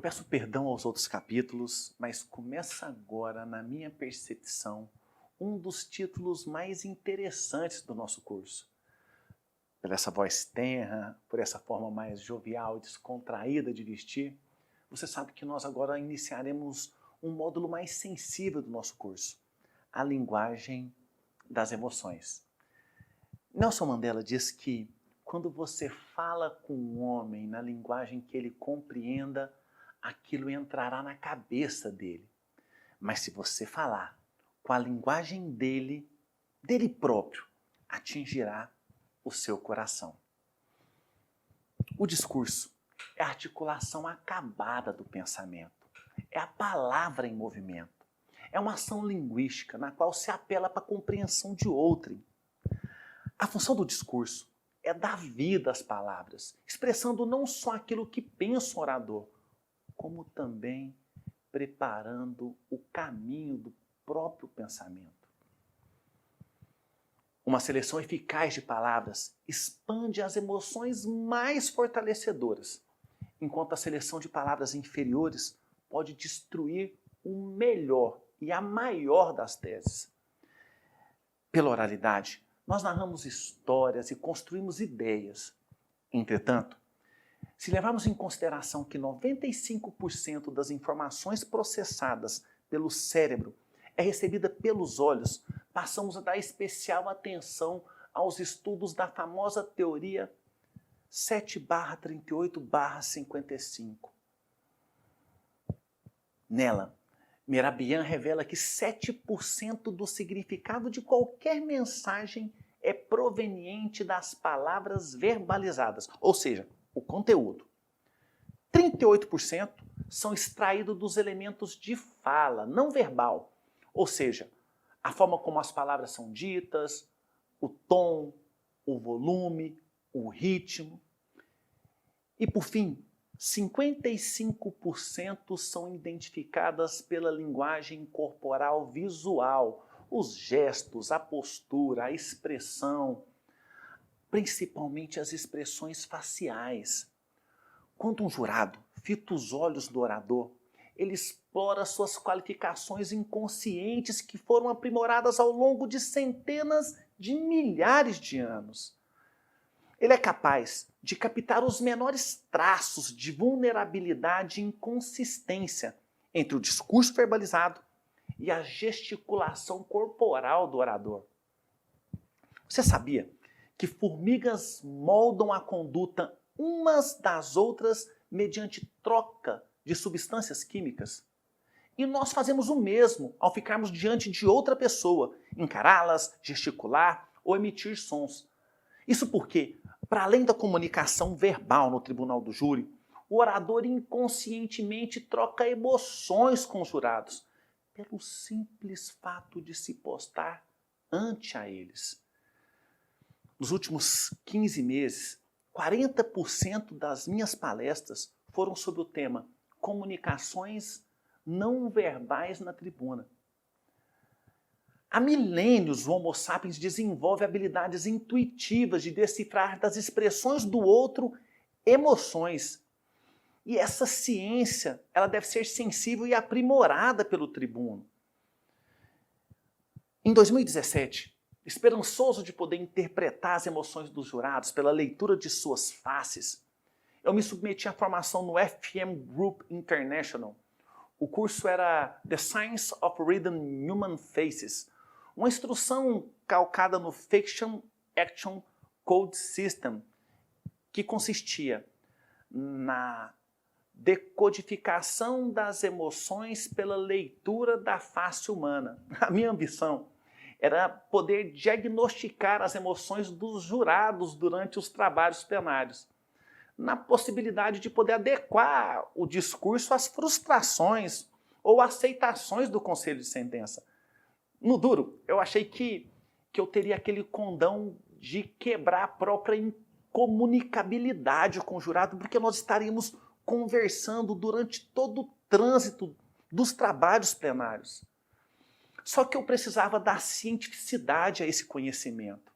peço perdão aos outros capítulos, mas começa agora, na minha percepção, um dos títulos mais interessantes do nosso curso. Por essa voz tenra, por essa forma mais jovial e descontraída de vestir, você sabe que nós agora iniciaremos um módulo mais sensível do nosso curso, a linguagem das emoções. Nelson Mandela diz que quando você fala com um homem na linguagem que ele compreenda, aquilo entrará na cabeça dele. Mas se você falar com a linguagem dele próprio, atingirá o seu coração. O discurso é a articulação acabada do pensamento. É a palavra em movimento. É uma ação linguística na qual se apela para a compreensão de outrem. A função do discurso é dar vida às palavras, expressando não só aquilo que pensa o orador, como também preparando o caminho do próprio pensamento. Uma seleção eficaz de palavras expande as emoções mais fortalecedoras, enquanto a seleção de palavras inferiores pode destruir o melhor e a maior das teses. Pela oralidade, nós narramos histórias e construímos ideias. Entretanto, se levarmos em consideração que 95% das informações processadas pelo cérebro é recebida pelos olhos, passamos a dar especial atenção aos estudos da famosa teoria 7/38/55. Nela, Mehrabian revela que 7% do significado de qualquer mensagem é proveniente das palavras verbalizadas, ou seja, o conteúdo. 38% são extraídos dos elementos de fala, não verbal, ou seja, a forma como as palavras são ditas, o tom, o volume, o ritmo. E por fim, 55% são identificadas pela linguagem corporal visual, os gestos, a postura, a expressão, principalmente as expressões faciais. Quando um jurado fita os olhos do orador, ele explora suas qualificações inconscientes que foram aprimoradas ao longo de centenas de milhares de anos. Ele é capaz de captar os menores traços de vulnerabilidade e inconsistência entre o discurso verbalizado e a gesticulação corporal do orador. Você sabia que formigas moldam a conduta umas das outras mediante troca de substâncias químicas? E nós fazemos o mesmo ao ficarmos diante de outra pessoa, encará-las, gesticular ou emitir sons. Isso porque, para além da comunicação verbal no tribunal do júri, o orador inconscientemente troca emoções com os jurados, pelo simples fato de se postar ante a eles. Nos últimos 15 meses, 40% das minhas palestras foram sobre o tema comunicações não verbais na tribuna. Há milênios o Homo sapiens desenvolve habilidades intuitivas de decifrar das expressões do outro emoções. E essa ciência, ela deve ser sensível e aprimorada pelo tribuno. Em 2017, esperançoso de poder interpretar as emoções dos jurados pela leitura de suas faces, eu me submeti à formação no FM Group International. O curso era The Science of Reading Human Faces, uma instrução calcada no Fiction Action Code System, que consistia na decodificação das emoções pela leitura da face humana. A minha ambição era poder diagnosticar as emoções dos jurados durante os trabalhos plenários, na possibilidade de poder adequar o discurso às frustrações ou aceitações do conselho de sentença. No duro, eu achei que eu teria aquele condão de quebrar a própria incomunicabilidade com o jurado, porque nós estaríamos conversando durante todo o trânsito dos trabalhos plenários. Só que eu precisava dar cientificidade a esse conhecimento.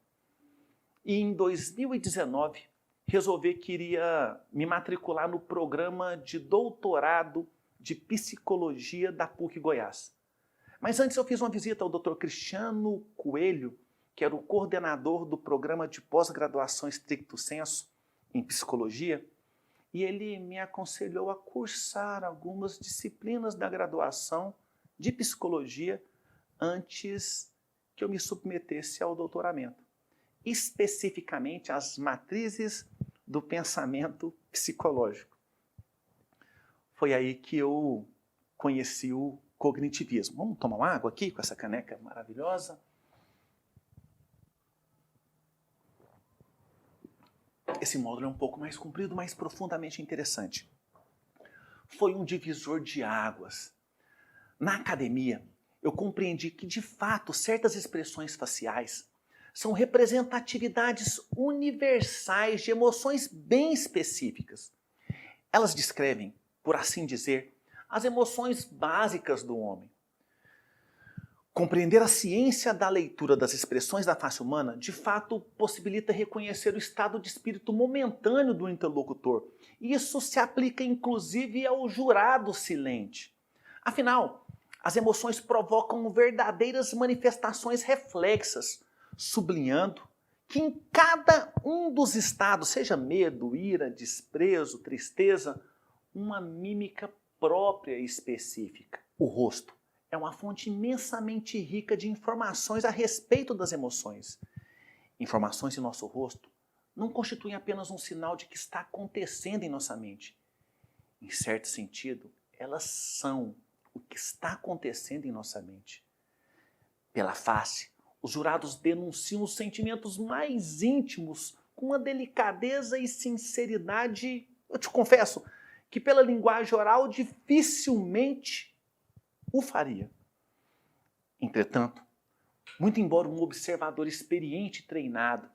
E em 2019, resolver que iria me matricular no programa de doutorado de psicologia da PUC Goiás. Mas antes eu fiz uma visita ao Dr. Cristiano Coelho, que era o coordenador do programa de pós-graduação stricto sensu em psicologia, e ele me aconselhou a cursar algumas disciplinas da graduação de psicologia antes que eu me submetesse ao doutoramento, especificamente as matrizes do pensamento psicológico. Foi aí que eu conheci o cognitivismo. Vamos tomar uma água aqui com essa caneca maravilhosa? Esse módulo é um pouco mais comprido, mas profundamente interessante. Foi um divisor de águas. Na academia, eu compreendi que, de fato, certas expressões faciais são representatividades universais de emoções bem específicas. Elas descrevem, por assim dizer, as emoções básicas do homem. Compreender a ciência da leitura das expressões da face humana, de fato, possibilita reconhecer o estado de espírito momentâneo do interlocutor. E isso se aplica inclusive ao jurado silente. Afinal, as emoções provocam verdadeiras manifestações reflexas, sublinhando que em cada um dos estados, seja medo, ira, desprezo, tristeza, uma mímica própria e específica. O rosto é uma fonte imensamente rica de informações a respeito das emoções. Informações em nosso rosto não constituem apenas um sinal de que está acontecendo em nossa mente. Em certo sentido, elas são o que está acontecendo em nossa mente. Pela face, os jurados denunciam os sentimentos mais íntimos com uma delicadeza e sinceridade, eu te confesso, que pela linguagem oral dificilmente o faria. Entretanto, muito embora um observador experiente e treinado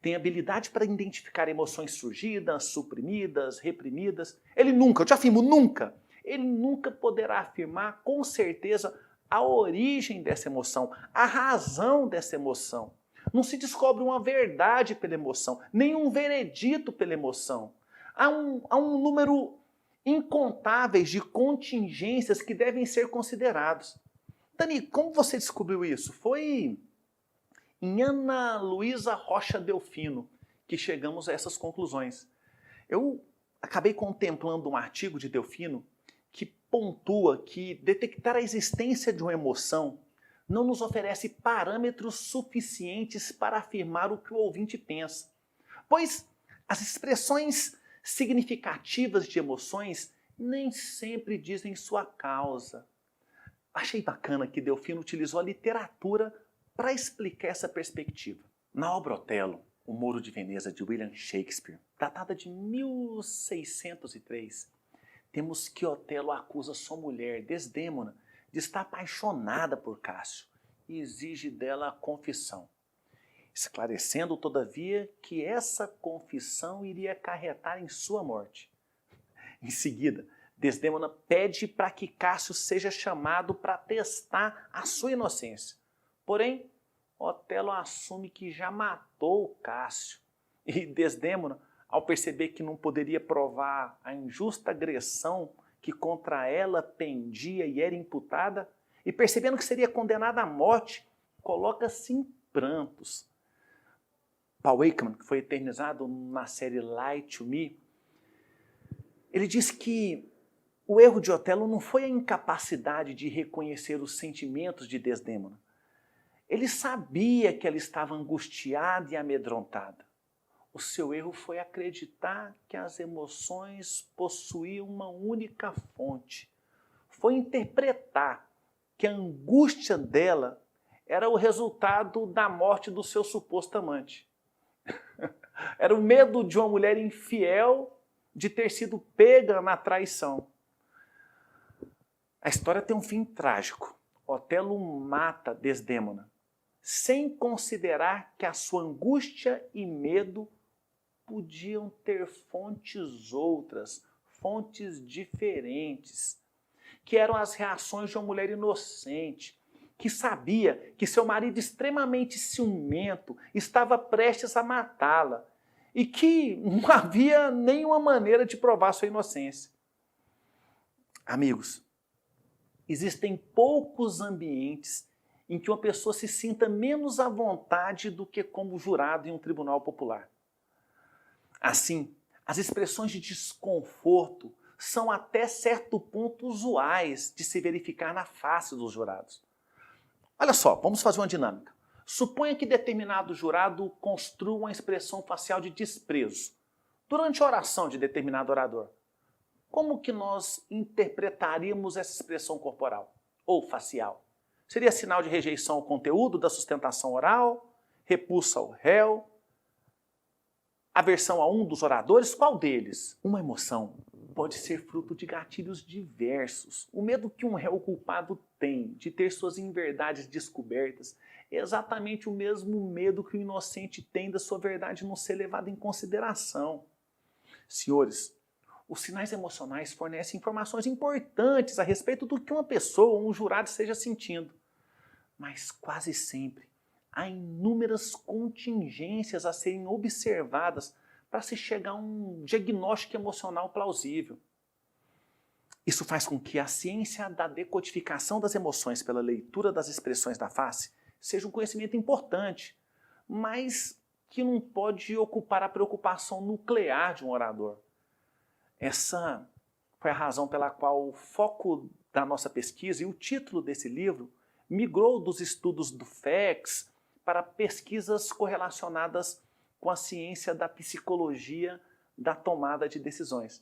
tenha habilidade para identificar emoções surgidas, suprimidas, reprimidas, ele nunca, eu te afirmo, nunca, ele nunca poderá afirmar com certeza a origem dessa emoção, a razão dessa emoção. Não se descobre uma verdade pela emoção, nem um veredito pela emoção. Há um número incontáveis de contingências que devem ser considerados. Dani, como você descobriu isso? Foi em Ana Luísa Rocha Delfino que chegamos a essas conclusões. Eu acabei contemplando um artigo de Delfino que pontua que detectar a existência de uma emoção não nos oferece parâmetros suficientes para afirmar o que o ouvinte pensa, pois as expressões significativas de emoções nem sempre dizem sua causa. Achei bacana que Delfino utilizou a literatura para explicar essa perspectiva. Na obra Otelo, O Moro de Veneza, de William Shakespeare, datada de 1603, temos que Otelo acusa sua mulher, Desdémona, de estar apaixonada por Cássio e exige dela a confissão, esclarecendo, todavia, que essa confissão iria acarretar em sua morte. Em seguida, Desdémona pede para que Cássio seja chamado para testar a sua inocência. Porém, Otelo assume que já matou Cássio. E Desdémona, ao perceber que não poderia provar a injusta agressão que contra ela pendia e era imputada, e percebendo que seria condenada à morte, coloca-se em prantos. Paul Ekman, que foi eternizado na série Lie to Me, ele diz que o erro de Otelo não foi a incapacidade de reconhecer os sentimentos de Desdémona. Ele sabia que ela estava angustiada e amedrontada. O seu erro foi acreditar que as emoções possuíam uma única fonte. Foi interpretar que a angústia dela era o resultado da morte do seu suposto amante. Era o medo de uma mulher infiel de ter sido pega na traição. A história tem um fim trágico. Otelo mata Desdémona, sem considerar que a sua angústia e medo podiam ter fontes outras, fontes diferentes, que eram as reações de uma mulher inocente, que sabia que seu marido extremamente ciumento estava prestes a matá-la e que não havia nenhuma maneira de provar sua inocência. Amigos, existem poucos ambientes em que uma pessoa se sinta menos à vontade do que como jurado em um tribunal popular. Assim, as expressões de desconforto são até certo ponto usuais de se verificar na face dos jurados. Olha só, vamos fazer uma dinâmica. Suponha que determinado jurado construa uma expressão facial de desprezo durante a oração de determinado orador. Como que nós interpretaríamos essa expressão corporal ou facial? Seria sinal de rejeição ao conteúdo da sustentação oral, repulsa ao réu, aversão a um dos oradores? Qual deles? Uma emoção pode ser fruto de gatilhos diversos. O medo que um réu culpado tem de ter suas inverdades descobertas é exatamente o mesmo medo que o inocente tem da sua verdade não ser levada em consideração. Senhores, os sinais emocionais fornecem informações importantes a respeito do que uma pessoa ou um jurado esteja sentindo. Mas quase sempre há inúmeras contingências a serem observadas para se chegar a um diagnóstico emocional plausível. Isso faz com que a ciência da decodificação das emoções pela leitura das expressões da face seja um conhecimento importante, mas que não pode ocupar a preocupação nuclear de um orador. Essa foi a razão pela qual o foco da nossa pesquisa e o título desse livro migrou dos estudos do FEX para pesquisas correlacionadas com a ciência da psicologia da tomada de decisões.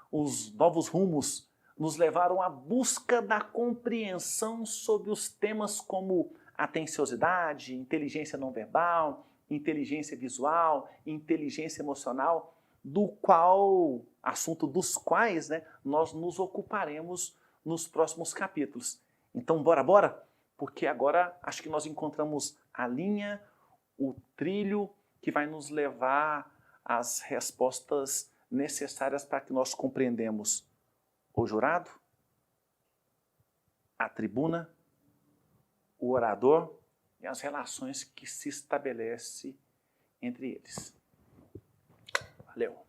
Os novos rumos nos levaram à busca da compreensão sobre os temas como atenciosidade, inteligência não verbal, inteligência visual, inteligência emocional, assunto dos quais, nós nos ocuparemos nos próximos capítulos. Então, bora? Porque agora acho que nós encontramos a linha, o trilho que vai nos levar às respostas necessárias para que nós compreendamos o jurado, a tribuna, o orador e as relações que se estabelecem entre eles. Valeu!